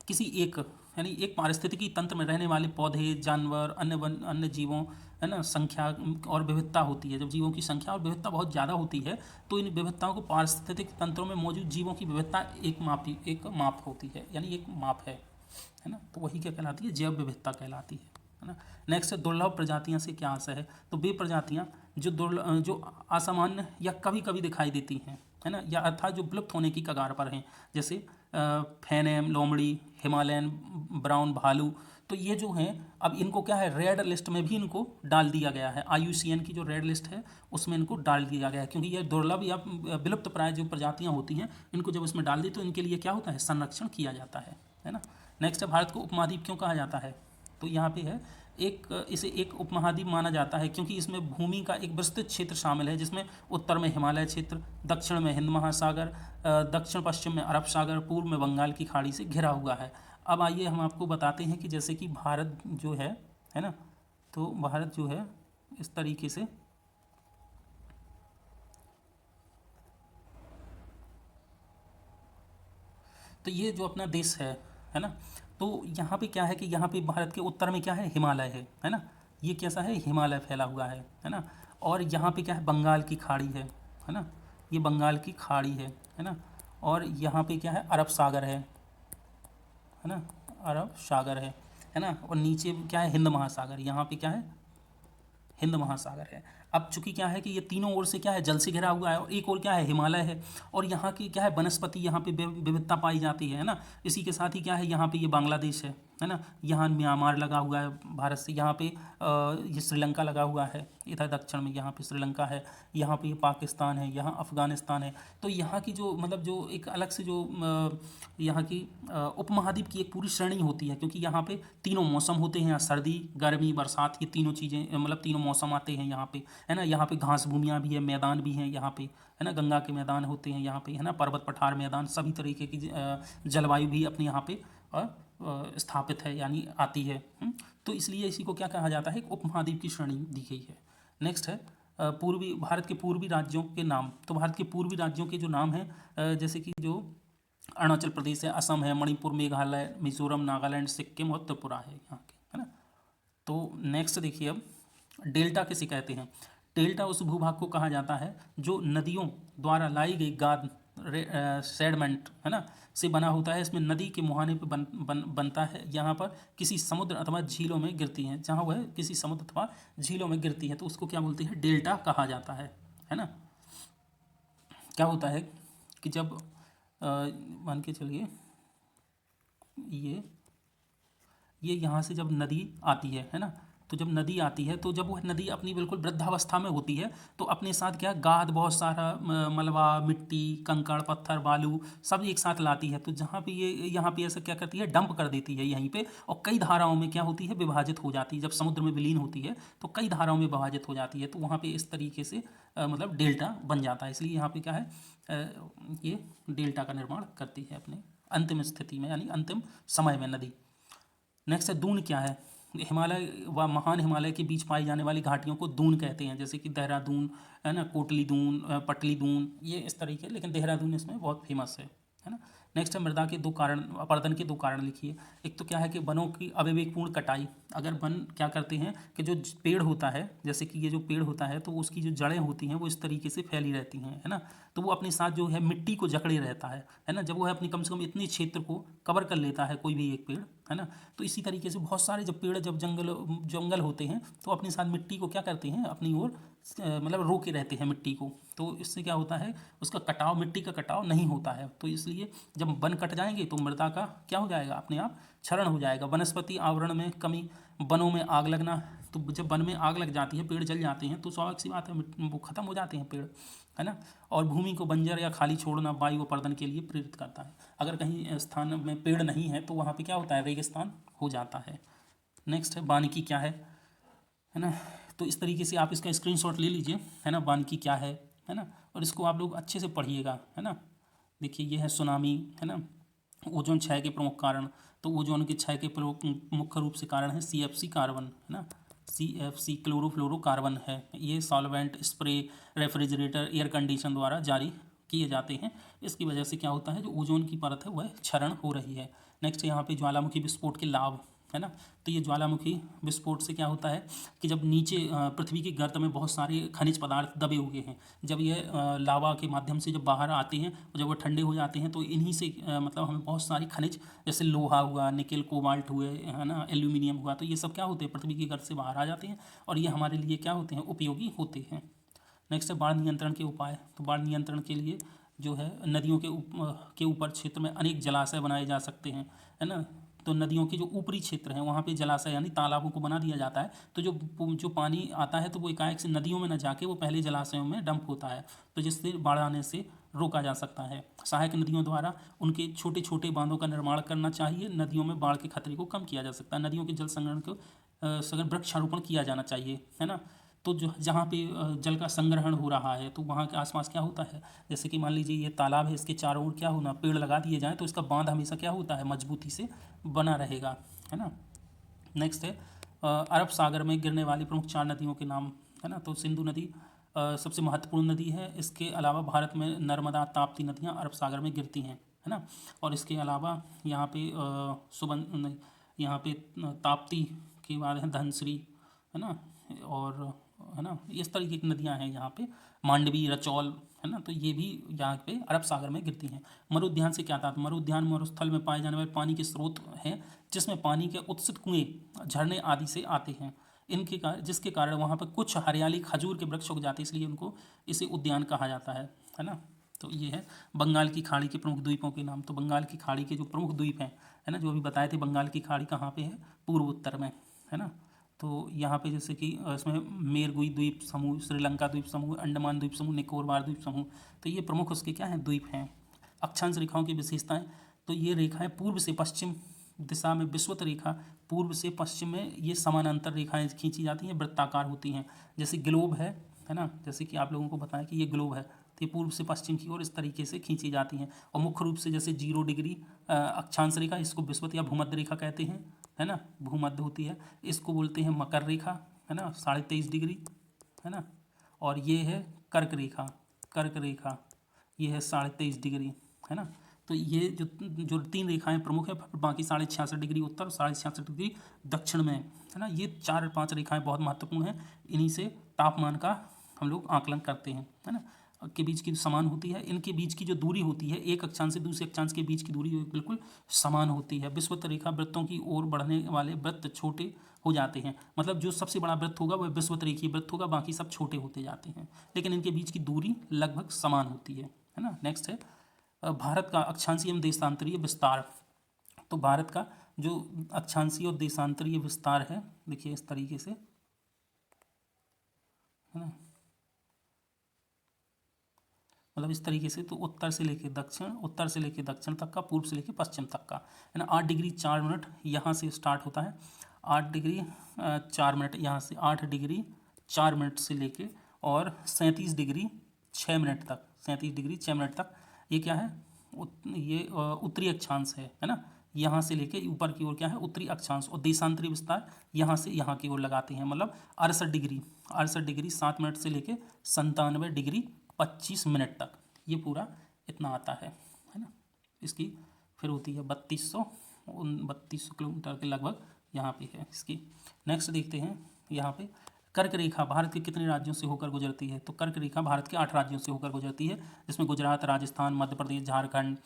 किसी एक यानी एक पारिस्थितिकी तंत्र में रहने वाले पौधे, जानवर, अन्य जीवों है ना संख्या और विविधता होती है। जब जीवों की संख्या और विविधता बहुत ज़्यादा होती है तो इन विविधताओं को पारिस्थितिक तंत्रों में मौजूद जीवों की विविधता एक माप होती है, यानी एक माप है ना। तो वही क्या कहलाती है, जैव विविधता कहलाती है ना। नेक्स्ट है दुर्लभ प्रजातियां से क्या आशय है। तो वे प्रजातियां जो असामान्य या कभी कभी दिखाई देती हैं है ना, या अर्थात जो विलुप्त होने की कगार पर हैं, जैसे फेनेम, लोमड़ी, हिमालयन ब्राउन भालू, तो ये जो हैं अब इनको क्या है, रेड लिस्ट में भी इनको डाल दिया गया है। IUCN की जो रेड लिस्ट है उसमें इनको डाल दिया गया है, क्योंकि ये दुर्लभ या विलुप्त प्राय जो प्रजातियां होती हैं इनको जब इसमें डाल दी तो इनके लिए क्या होता है, संरक्षण किया जाता है ना। नेक्स्ट है भारत को उपमहाद्वीप क्यों कहा जाता है। तो यहाँ पे है इसे एक उपमहाद्वीप माना जाता है क्योंकि इसमें भूमि का एक विस्तृत क्षेत्र शामिल है, जिसमें उत्तर में हिमालय क्षेत्र, दक्षिण में हिंद महासागर, दक्षिण पश्चिम में अरब सागर, पूर्व में बंगाल की खाड़ी से घिरा हुआ है। अब आइए हम आपको बताते हैं कि जैसे कि भारत जो है ना, तो भारत जो है इस तरीके से तो ये जो अपना देश है ना, तो यहाँ पे क्या है कि यहाँ पे भारत के उत्तर में क्या है, हिमालय है ना, ये कैसा है, हिमालय फैला हुआ है ना। और यहाँ पे क्या है, बंगाल की खाड़ी है ना, ये बंगाल की खाड़ी है ना। और यहाँ पे क्या है, अरब सागर है ना, अरब सागर है ना। और नीचे क्या है, हिंद महासागर, यहाँ पे क्या है, हिंद महासागर है। अब चूंकि क्या है कि ये तीनों ओर से क्या है, जल से घिरा हुआ है, और एक और क्या है, हिमालय है, और यहाँ की क्या है, वनस्पति यहाँ पे विविधता पाई जाती है ना। इसी के साथ ही क्या है, यहाँ पे ये बांग्लादेश है ना, यहाँ म्यांमार लगा हुआ है भारत से, यहाँ पे ये श्रीलंका लगा हुआ है, इधर दक्षिण में यहाँ पे श्रीलंका है, यहाँ पे ये पाकिस्तान है, यहाँ अफगानिस्तान है। तो यहाँ की जो मतलब जो एक अलग से जो यहाँ की उपमहाद्वीप की एक पूरी श्रेणी होती है, क्योंकि यहाँ पे तीनों मौसम होते हैं, सर्दी, गर्मी, बरसात, ये तीनों चीज़ें मतलब तीनों मौसम आते हैं यहाँ पे है ना। यहाँ पे घास भूमियाँ भी है, मैदान भी हैं यहाँ पे है ना, गंगा के मैदान होते हैं यहाँ पे है ना, पर्वत पठार मैदान, सभी तरीके की जलवायु भी अपने यहाँ पे स्थापित है यानी आती है। तो इसलिए इसी को क्या कहा जाता है, एक उपमहाद्वीप की श्रेणी दी गई है। नेक्स्ट है पूर्वी भारत के पूर्वी राज्यों के नाम। तो भारत के पूर्वी राज्यों के जो नाम हैं जैसे कि जो अरुणाचल प्रदेश है, असम है, मणिपुर, मेघालय, मिजोरम, नागालैंड, सिक्किम और त्रिपुरा है यहाँ के है ना। तो नेक्स्ट देखिए अब डेल्टा किसे कहते हैं। डेल्टा उस भूभाग को कहा जाता है जो नदियों द्वारा लाई गई गाद सेडमेंट है ना से बना होता है। इसमें नदी के मुहाने पे बनता है। यहाँ पर किसी समुद्र अथवा झीलों में गिरती हैं, जहाँ वह किसी समुद्र अथवा झीलों में गिरती है तो उसको क्या बोलते हैं, डेल्टा कहा जाता है ना। क्या होता है कि जब मान के चलिए ये यहाँ से जब नदी आती है ना, तो जब नदी आती है तो जब वह नदी अपनी बिल्कुल वृद्धावस्था में होती है तो अपने साथ क्या गाद, बहुत सारा मलबा, मिट्टी, कंकड़, पत्थर, बालू सब एक साथ लाती है। तो जहाँ पे ये यहाँ पे ऐसा क्या करती है, डंप कर देती है यहीं पे, और कई धाराओं में क्या होती है, विभाजित हो जाती है। जब समुद्र में विलीन होती है तो कई धाराओं में विभाजित हो जाती है। तो वहाँ पे इस तरीके से मतलब डेल्टा बन जाता है। इसलिए यहाँ पे क्या है, ये डेल्टा का निर्माण करती है अपने अंतिम स्थिति में, यानी अंतिम समय में नदी। नेक्स्ट है दून। क्या है, हिमालय व महान हिमालय के बीच पाई जाने वाली घाटियों को दून कहते हैं, जैसे कि देहरादून है ना, कोटली दून, पटली दून, ये इस तरीके, लेकिन देहरादून इसमें बहुत फेमस है ना। नेक्स्ट है मृदा के दो कारण, अपरदन के दो कारण लिखिए। एक तो क्या है कि वनों की अविवेकपूर्ण कटाई। अगर वन क्या करते हैं कि जो पेड़ होता है, जैसे कि ये जो पेड़ होता है तो उसकी जो जड़ें होती हैं वो इस तरीके से फैली रहती हैं, है ना। तो वो अपने साथ जो है मिट्टी को जकड़े रहता है ना। जब वो है अपनी कम से कम इतने क्षेत्र को कवर कर लेता है कोई भी एक पेड़, है ना। तो इसी तरीके से बहुत सारे जब पेड़, जब जंगल होते हैं तो अपने साथ मिट्टी को क्या करते हैं, अपनी ओर मतलब रोके रहते हैं मिट्टी को। तो इससे क्या होता है, उसका कटाव, मिट्टी का कटाव नहीं होता है। तो इसलिए जब वन कट जाएंगे तो मृदा का क्या हो जाएगा, अपने आप क्षरण हो जाएगा। वनस्पति आवरण में कमी, वनों में आग लगना। तो जब वन में आग लग जाती है, पेड़ जल जाते हैं तो स्वाभाविक सी बात है वो खत्म हो जाते हैं पेड़, है ना। और भूमि को बंजर या खाली छोड़ना वायु अपर्दन के लिए प्रेरित करता है। अगर कहीं स्थान में पेड़ नहीं है तो वहाँ पे क्या होता है, रेगिस्तान हो जाता है। नेक्स्ट है वानिकी। क्या है ना। तो इस तरीके से आप इसका स्क्रीनशॉट ले लीजिए, है ना, वानिकी क्या है ना, और इसको आप लोग अच्छे से पढ़िएगा, है ना। देखिए ये है सुनामी, है ना। ओजोन क्षय के प्रमुख कारण, तो ओजोन के क्षय के मुख्य रूप से कारण है CFC कार्बन, है ना। CFC क्लोरोफ्लोरोकार्बन है। ये solvent, spray, refrigerator, air condition द्वारा जारी किए जाते हैं। इसकी वजह से क्या होता है, जो ओजोन की परत है वह क्षरण हो रही है। नेक्स्ट यहाँ पे ज्वालामुखी विस्फोट के लाभ, है ना। तो ये ज्वालामुखी विस्फोट से क्या होता है कि जब नीचे पृथ्वी के गर्त में बहुत सारे खनिज पदार्थ दबे हुए हैं, जब ये लावा के माध्यम से जब बाहर आते हैं और जब वो ठंडे हो जाते हैं तो इन्हीं से मतलब हमें बहुत सारी खनिज, जैसे लोहा हुआ, निकेल, कोबाल्ट हुए, है ना, एल्यूमिनियम हुआ, तो ये सब क्या होते हैं, पृथ्वी के गर्त से बाहर आ जाते हैं और ये हमारे लिए क्या होते हैं, उपयोगी होते हैं। नेक्स्ट है बाढ़ नियंत्रण के उपाय। तो बाढ़ नियंत्रण के लिए जो है नदियों के ऊपर क्षेत्र में अनेक जलाशय बनाए जा सकते हैं, है ना। तो नदियों के जो ऊपरी क्षेत्र हैं वहाँ पे जलाशय यानी तालाबों को बना दिया जाता है। तो जो पानी आता है तो वो एकाएक से नदियों में न जाके वो पहले जलाशयों में डंप होता है, तो जिससे बाढ़ आने से रोका जा सकता है। सहायक नदियों द्वारा उनके छोटे छोटे बांधों का निर्माण करना चाहिए। नदियों में बाढ़ के खतरे को कम किया जा सकता है। नदियों के जल संग्रहण को वृक्षारोपण किया जाना चाहिए, है ना। तो जो जहाँ पे जल का संग्रहण हो रहा है तो वहाँ के आसपास क्या होता है, जैसे कि मान लीजिए ये तालाब है, इसके चारों ओर क्या होना, पेड़ लगा दिए जाएँ तो इसका बांध हमेशा क्या होता है, मजबूती से बना रहेगा, है ना। नेक्स्ट है अरब सागर में गिरने वाली प्रमुख 4 नदियों के नाम, है ना। तो सिंधु नदी सबसे महत्वपूर्ण नदी है। इसके अलावा भारत में नर्मदा, ताप्ती नदियाँ अरब सागर में गिरती हैं, है ना। और इसके अलावा यहाँ पे यहाँ पे ताप्ती के बाद है धनश्री, है ना, और है ना, इस तरीके की नदियाँ हैं यहाँ पे, मांडवी, रचौल, है ना। तो ये भी यहाँ पे अरब सागर में गिरती हैं। मरुद्यान से क्या तात्पर्य, मरुद्यान मरुस्थल में पाए जाने वाले पानी के स्रोत हैं जिसमें पानी के उत्सित कुएं, झरने आदि से आते हैं। इनके कारण, जिसके कारण वहाँ पर कुछ हरियाली, खजूर के वृक्ष उग जाते हैं, इसलिए उनको इसे उद्यान कहा जाता है ना। तो ये है बंगाल की खाड़ी के प्रमुख द्वीपों के नाम। तो बंगाल की खाड़ी के जो प्रमुख द्वीप हैं, है ना, जो अभी बताए थे, बंगाल की खाड़ी कहाँ पे है, पूर्व उत्तर में, है ना। तो यहाँ पे जैसे कि इसमें मेरगुई द्वीप समूह, श्रीलंका द्वीप समूह, अंडमान द्वीप समूह, निकोबार द्वीप समूह, तो ये प्रमुख उसके क्या हैं, द्वीप हैं। अक्षांश रेखाओं की विशेषताएं, तो ये रेखाएं पूर्व से पश्चिम दिशा में, विषुवत रेखा पूर्व से पश्चिम में ये समानांतर रेखाएं खींची जाती हैं, वृत्ताकार होती हैं। जैसे ग्लोब है ना, जैसे कि आप लोगों को बताया कि ये ग्लोब है, तो ये पूर्व से पश्चिम की ओर इस तरीके से खींची जाती हैं। और मुख्य रूप से जैसे 0 डिग्री अक्षांश रेखा, इसको विषुवत या भूमध्य रेखा कहते हैं, है ना, भूमध्य होती है। इसको बोलते हैं मकर रेखा, है ना, 23.5 डिग्री, है ना। और ये है कर्क रेखा, कर्क रेखा ये है 23.5 डिग्री, है ना। तो ये जो 3 रेखाएं प्रमुख है, बाकी 66.5 डिग्री उत्तर, 66.5 डिग्री दक्षिण में, है ना। ये 4 5 रेखाएं बहुत महत्वपूर्ण हैं। इन्हीं से तापमान का हम लोग आकलन करते हैं, है ना। के बीच की समान होती है। इनके बीच की जो दूरी होती है, एक अक्षांश से दूसरे अक्षांश के बीच की दूरी बिल्कुल समान होती है। विषुवत रेखा वृत्तों की ओर बढ़ने वाले वृत्त छोटे हो जाते हैं, मतलब जो सबसे बड़ा वृत्त होगा वह विषुवत रेखीय वृत्त होगा, बाकी सब छोटे होते जाते हैं, लेकिन इनके बीच की दूरी लगभग समान होती है ना। नेक्स्ट है भारत का अक्षांशीय एवं देशांतरीय विस्तार। तो भारत का जो अक्षांशीय और देशांतरीय विस्तार है, देखिए इस तरीके से, है ना, मतलब इस तरीके से, तो उत्तर से लेके दक्षिण, उत्तर से लेके दक्षिण तक का, पूर्व से लेके पश्चिम तक का, है ना। 8 डिग्री 4 मिनट यहाँ से स्टार्ट होता है, 8 डिग्री 4 मिनट यहाँ से, 8 डिग्री 4 मिनट से लेके और 37 डिग्री 6 मिनट तक, 37 डिग्री 6 मिनट तक ये क्या है, ये उत्तरी अक्षांश है ना। यहाँ से लेके ऊपर की ओर क्या है, उत्तरी अक्षांश। और देशांतरी विस्तार यहाँ से यहाँ की ओर लगाते हैं, मतलब 68 डिग्री 7 मिनट से लेके 97 डिग्री 25 मिनट तक, ये पूरा इतना आता है ना। इसकी फिर होती है 3200 किलोमीटर के लगभग यहाँ पे है इसकी। नेक्स्ट देखते हैं यहाँ पे, कर्क रेखा भारत के कितने राज्यों से होकर गुजरती है। तो कर्क रेखा भारत के 8 राज्यों से होकर गुजरती है, जिसमें गुजरात, राजस्थान, मध्य प्रदेश, झारखंड,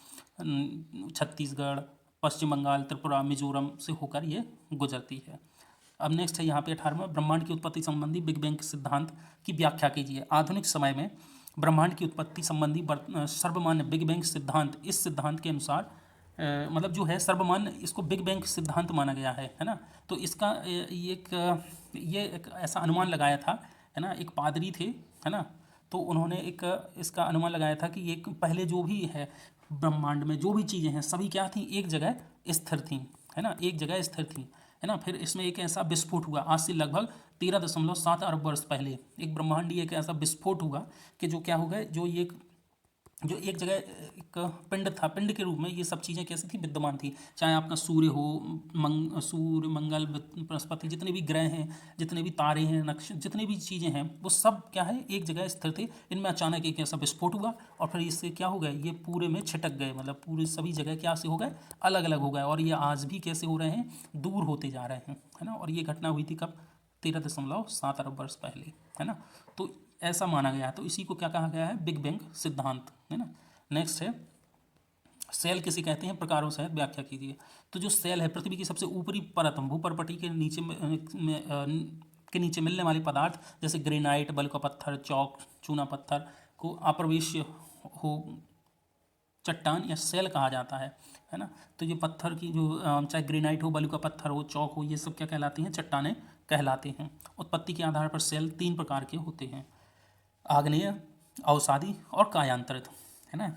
छत्तीसगढ़, पश्चिम बंगाल, त्रिपुरा, मिजोरम से होकर ये गुजरती है। अब नेक्स्ट है यहाँ पे 18वां, ब्रह्मांड की उत्पत्ति संबंधी बिग बैंग सिद्धांत की व्याख्या कीजिए। आधुनिक समय में ब्रह्मांड की उत्पत्ति संबंधी सर्वमान्य बिग बैंग सिद्धांत, इस सिद्धांत के अनुसार मतलब जो है सर्वमान्य, इसको बिग बैंग सिद्धांत माना गया है ना। तो इसका ये एक ऐसा अनुमान लगाया था, है ना, एक पादरी थे, है ना, तो उन्होंने एक इसका अनुमान लगाया था कि ये पहले जो भी है ब्रह्मांड में जो भी चीज़ें हैं सभी क्या थी, एक जगह स्थिर थी, है ना, एक जगह स्थिर थी, है ना। फिर इसमें एक ऐसा विस्फोट हुआ, आज से लगभग 13.7 अरब वर्ष पहले एक ब्रह्मांडीय एक ऐसा विस्फोट हुआ कि जो क्या हो गया, जो एक जगह एक पिंड था, पिंड के रूप में ये सब चीज़ें कैसी थी, विद्यमान थी। चाहे आपका सूर्य हो, सूर्य, मंगल, बृहस्पति, जितने भी ग्रह हैं, जितने भी तारे हैं, नक्ष, जितने भी चीज़ें हैं, वो सब क्या है, एक जगह स्थिर थे। इनमें अचानक एक ऐसा विस्फोट हुआ और फिर इससे क्या हो गया, ये पूरे में छिटक गए, मतलब पूरे सभी जगह क्या से हो गए, अलग अलग हो गए। और ये आज भी कैसे हो रहे हैं, दूर होते जा रहे हैं, है ना। और ये घटना हुई थी कब, 13.7 अरब वर्ष पहले, है ना। तो ऐसा माना गया है, तो इसी को क्या कहा गया है, बिग बैंग सिद्धांत, है ना। नेक्स्ट है, सेल किसे कहते हैं, प्रकारों सहित व्याख्या कीजिए। तो जो सेल है, पृथ्वी की सबसे ऊपरी परत, भूपर्पटी के नीचे मिलने वाले पदार्थ, जैसे ग्रेनाइट, बलुका पत्थर, चौक, चूना पत्थर को अप्रवेश्य हो चट्टान या सेल कहा जाता है ना। तो ये पत्थर की जो चाहे ग्रेनाइट हो, बलुका पत्थर हो, चौक हो, ये सब क्या कहलाती हैं, चट्टानें कहलाते हैं। उत्पत्ति के आधार पर सेल 3 प्रकार के होते हैं, आग्नेय, अवसादी और कायांतरित, है ना।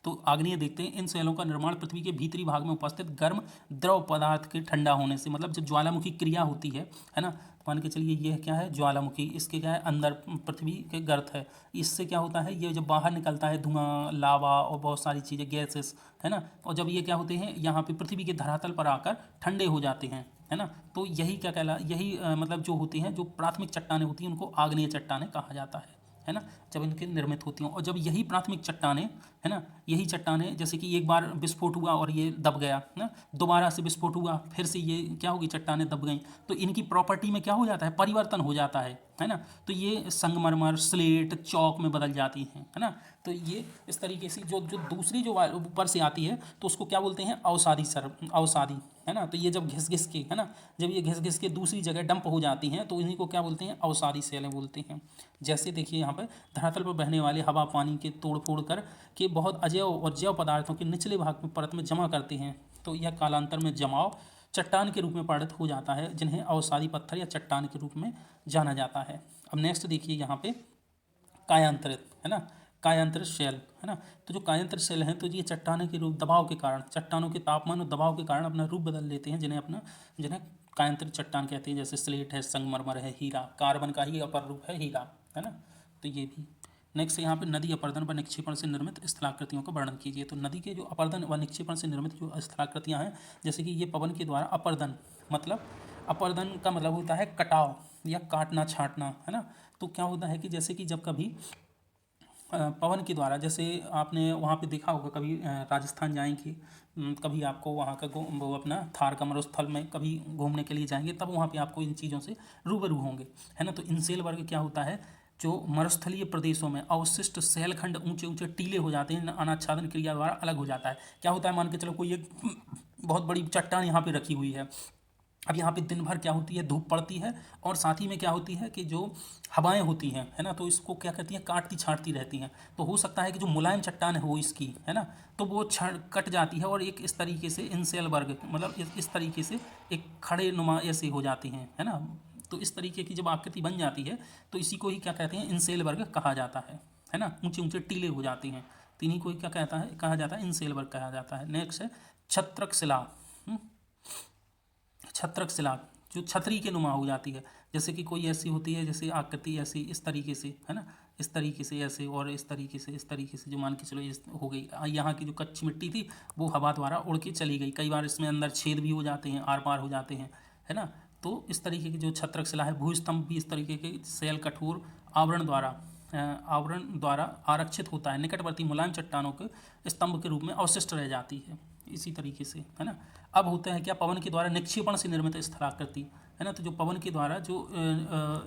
तो आग्नेय देखते हैं, इन सेलों का निर्माण पृथ्वी के भीतरी भाग में उपस्थित गर्म द्रव पदार्थ के ठंडा होने से, मतलब जब ज्वालामुखी क्रिया होती है ना, मान के चलिए ये क्या है, ज्वालामुखी, इसके क्या है, अंदर पृथ्वी के गर्त है, इससे क्या होता है, ये जब बाहर निकलता है धुआं, लावा और बहुत सारी चीज़ें, गैसेस, है ना। और जब ये क्या होते हैं, यहाँ पे पृथ्वी के धरातल पर आकर ठंडे हो जाते हैं, है ना। तो यही क्या कहला, यही मतलब जो होती हैं, जो प्राथमिक चट्टानें होती हैं, उनको आग्नेय चट्टानें कहा जाता है ना, जब इनके निर्मित होती हैं। और जब यही प्राथमिक चट्टानें, है ना, यही चट्टानें, जैसे कि एक बार विस्फोट हुआ और ये दब गया ना, दोबारा से विस्फोट हुआ, फिर से ये क्या होगी, चट्टानें दब गई, तो इनकी प्रॉपर्टी में क्या हो जाता है, परिवर्तन हो जाता है ना। तो ये संगमरमर, स्लेट, चौक में बदल जाती हैं, है ना। तो ये इस तरीके से जो जो दूसरी जो ऊपर से आती है, तो उसको क्या बोलते हैं, अवसादी, है ना। तो ये जब घिस घिस के, है ना, जब ये घिस घिस के दूसरी जगह डंप हो जाती हैं, तो इन्हीं को क्या बोलते हैं, अवसादी सेलें बोलते हैं। जैसे देखिए यहाँ पर धरातल पर बहने वाले हवा पानी के तोड़ फोड़ कर के बहुत अजैव और जैव पदार्थों के निचले भाग में परत में जमा करते हैं, तो यह कालांतर में जमाव चट्टान के रूप में परिणत हो जाता है, जिन्हें अवसादी पत्थर या चट्टान के रूप में जाना जाता है। अब नेक्स्ट देखिए यहाँ पे कायांतरित, है ना, कायांतरित सेल, है ना। तो जो कायांतरित सेल हैं, तो ये चट्टानों के रूप, दबाव के कारण, चट्टानों के तापमान और दबाव के कारण अपना रूप बदल लेते हैं, जिन्हें कायांतरित चट्टान कहते हैं। जैसे स्लेट है, संगमरमर है, हीरा, कार्बन का ही अपर रूप है हीरा, है ना। तो ये भी नेक्स्ट यहाँ पे नदी अपर्दन व निक्षेपण से निर्मित स्थलाकृतियों का वर्णन कीजिए। तो नदी के जो अपर्दन व निक्षेपण से निर्मित जो स्थलाकृतियाँ हैं, जैसे कि ये पवन के द्वारा अपर्दन, मतलब अपर्दन का मतलब होता है कटाव या काटना छाँटना, है ना। तो क्या होता है कि जैसे कि जब कभी पवन के द्वारा, जैसे आपने वहाँ पे देखा होगा, कभी राजस्थान जाएंगे, कभी आपको वहाँ का वो अपना थार का मरुस्थल में कभी घूमने के लिए जाएंगे, तब वहाँ पे आपको इन चीज़ों से रूबरू होंगे, है ना। तो इंसेल वर्ग क्या होता है, जो मरुस्थलीय प्रदेशों में अवशिष्ट शैलखंड ऊंचे ऊंचे टीले हो जाते हैं, अनाच्छादन क्रिया द्वारा अलग हो जाता है। क्या होता है, मान के चलो कोई एक बहुत बड़ी चट्टान यहाँ पे रखी हुई है, अब यहाँ पे दिन भर क्या होती है, धूप पड़ती है, और साथ ही में क्या होती है कि जो हवाएं होती हैं, है ना, तो इसको क्या करती हैं, काटती छाँटती रहती हैं। तो हो सकता है कि जो मुलायम चट्टान है वो इसकी, है ना, तो वो छड़ कट जाती है और एक इस तरीके से इंसेल वर्ग, मतलब इस तरीके से एक खड़े नुमा ऐसे हो जाती हैं, है ना। तो इस तरीके की जब आकृति बन जाती है तो इसी को ही क्या कहते हैं, इंसेल वर्ग कहा जाता है ना। ऊंचे ऊंचे टीले हो जाते हैं, तो इन्हीं को ही क्या कहता है, कहा जाता है, इंसेल वर्ग कहा जाता है। नेक्स्ट है छत्रक शिला। छत्रक शिला जो छतरी के नुमा हो जाती है, जैसे कि कोई ऐसी होती है, जैसे आकृति ऐसी इस तरीके से, है ना, इस तरीके से ऐसे, और इस तरीके से जो मान के चलो इस हो गई। यहाँ की जो कच्ची मिट्टी थी वो हवा द्वारा उड़ के चली गई, कई बार इसमें अंदर छेद भी हो जाते हैं, आर पार हो जाते हैं, है ना। तो इस तरीके की जो छत्रक शिला है, भूस्तंभ भी इस तरीके के शैल कठोर आवरण द्वारा आरक्षित होता है, निकटवर्ती मुलायम चट्टानों के स्तंभ के रूप में अवशिष्ट रह जाती है, इसी तरीके से, है ना। अब होता है क्या, पवन के द्वारा निक्षेपण से निर्मित स्थलाकृति, है ना। तो जो पवन के द्वारा जो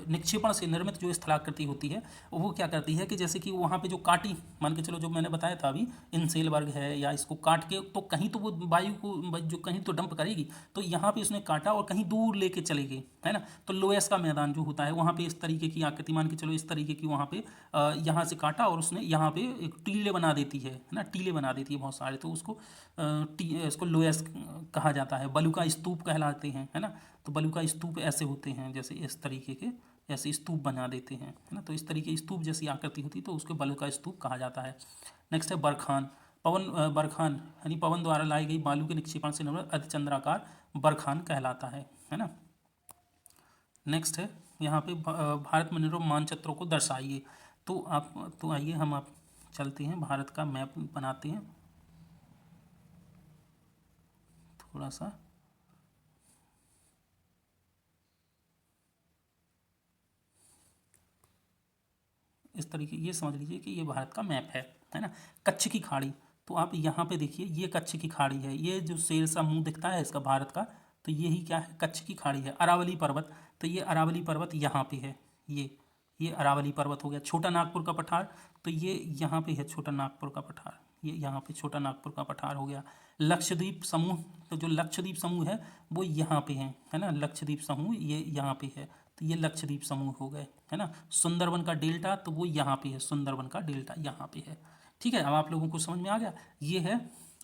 निक्षेपण से निर्मित जो स्थलाकृति होती है वो क्या करती है कि जैसे कि वहाँ पे जो काटी, मान के चलो जो मैंने बताया था अभी, इंसेल वर्ग है, या इसको काट के तो कहीं तो वो वायु को जो कहीं तो डंप करेगी, तो यहाँ पे उसने काटा और कहीं दूर लेके चले गए, है ना। तो लोएस का मैदान जो होता है वहाँ पे इस तरीके की आकृति, मान के चलो इस तरीके की, वहाँ पे यहाँ से काटा और उसने यहाँ पे एक टीले बना देती है ना, टीले बना देती है बहुत सारे, तो उसको इसको लोएस कहा जाता है। बलुका स्तूप कहलाते हैं, है ना। तो बलुका स्तूप ऐसे होते हैं, जैसे इस तरीके के ऐसे स्तूप बना देते हैं, है ना। तो इस तरीके स्तूप जैसी आकृति होती है तो उसको बलुका स्तूप कहा जाता है। नेक्स्ट है बरखान। बरखान यानी पवन द्वारा लाई गई बालू के निक्षेपण से निर्मित अर्धचंद्राकार बरखान कहलाता है ना। नेक्स्ट है यहाँ पे भारत में निर्मित मानचित्रों को दर्शाइए। तो आइए हम आप चलते हैं, भारत का मैप बनाते हैं थोड़ा सा। इस तरीके ये समझ लीजिए कि ये भारत का मैप है ना। कच्छ की खाड़ी, तो आप यहाँ पे देखिए, ये कच्छ की खाड़ी है, ये जो शेर सा मुंह दिखता है इसका भारत का, तो यही क्या है, कच्छ की खाड़ी है। अरावली पर्वत, तो ये अरावली पर्वत यहाँ पे है, ये अरावली पर्वत हो गया। छोटा नागपुर का पठार, तो ये यहाँ पे है छोटा नागपुर का पठार, ये यहाँ पे छोटा नागपुर का पठार हो गया। लक्षद्वीप समूह, तो जो लक्षद्वीप समूह है वो यहाँ पे है ना, लक्षद्वीप समूह ये यहाँ पे है, तो ये लक्षद्वीप समूह हो गए, है ना। सुंदरबन का डेल्टा, तो वो यहाँ पे है, सुंदरबन का डेल्टा यहाँ पे है। ठीक है, अब आप लोगों को समझ में आ गया, ये है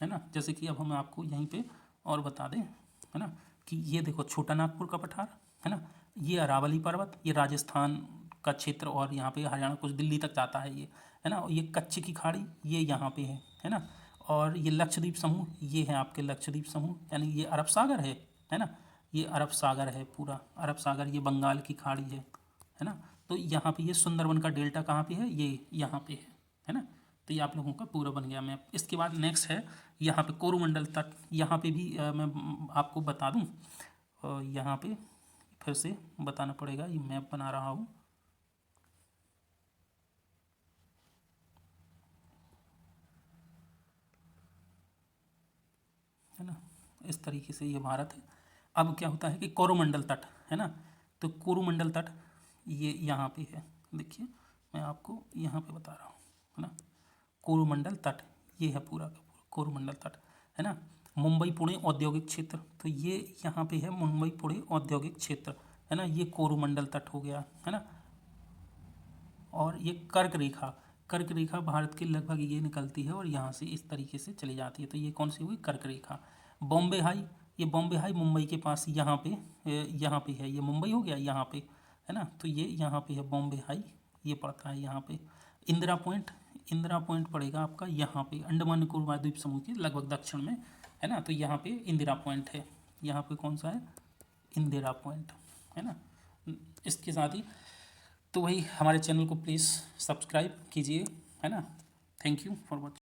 ना। जैसे कि अब हम आपको यहीं पे और बता दें, है ना, कि ये देखो छोटा नागपुर का पठार, है ना, ये अरावली पर्वत, ये राजस्थान का क्षेत्र, और यहाँ पे हरियाणा कुछ दिल्ली तक जाता है ये, है ना। ये कच्छ की खाड़ी ये यहाँ पे है ना। और ये लक्षद्वीप समूह, ये है आपके लक्षद्वीप समूह, यानी ये अरब सागर है ना, ये अरब सागर है, पूरा अरब सागर, ये बंगाल की खाड़ी है ना। तो यहाँ पे ये सुंदरबन का डेल्टा कहाँ पे है, ये यहाँ पे है ना। तो ये आप लोगों का पूरा बन गया मैप। इसके बाद नेक्स्ट है यहाँ पे कोरोमंडल तट, यहाँ पे भी मैं आपको बता दूँ, यहाँ पे फिर से बताना पड़ेगा, ये मैप बना रहा हूँ, है ना। इस तरीके से ये भारत है। अब क्या होता है कि कोरोमंडल तट, है ना, तो कोरोमंडल तट ये यहाँ पे है, देखिए मैं आपको यहाँ पे बता रहा हूँ, है ना। कोरोमंडल तट ये है पूरा का पूरा कोरोमंडल तट, है ना। मुंबई पुणे औद्योगिक क्षेत्र, तो ये यहाँ पे है मुंबई पुणे औद्योगिक क्षेत्र, है ना, ये कोरोमंडल तट हो गया, है ना। और ये कर्क रेखा भारत के लगभग ये निकलती है और यहाँ से इस तरीके से चली जाती है, तो ये कौन सी हुई, कर्क रेखा। बॉम्बे हाई, ये बॉम्बे हाई मुंबई के पास यहाँ पे है, ये मुंबई हो गया यहाँ पे, है ना। तो ये यहाँ पे है बॉम्बे हाई, ये पड़ता है यहाँ पे। इंदिरा पॉइंट पड़ेगा आपका यहाँ पे, अंडमान निकोबार द्वीप समूह के लगभग दक्षिण में, है ना। तो यहाँ पे इंदिरा पॉइंट है, यहाँ पे कौन सा है, इंदिरा पॉइंट, है ना। इसके साथ ही तो वही हमारे चैनल को प्लीज़ सब्सक्राइब कीजिए, है ना। Thank you for watching.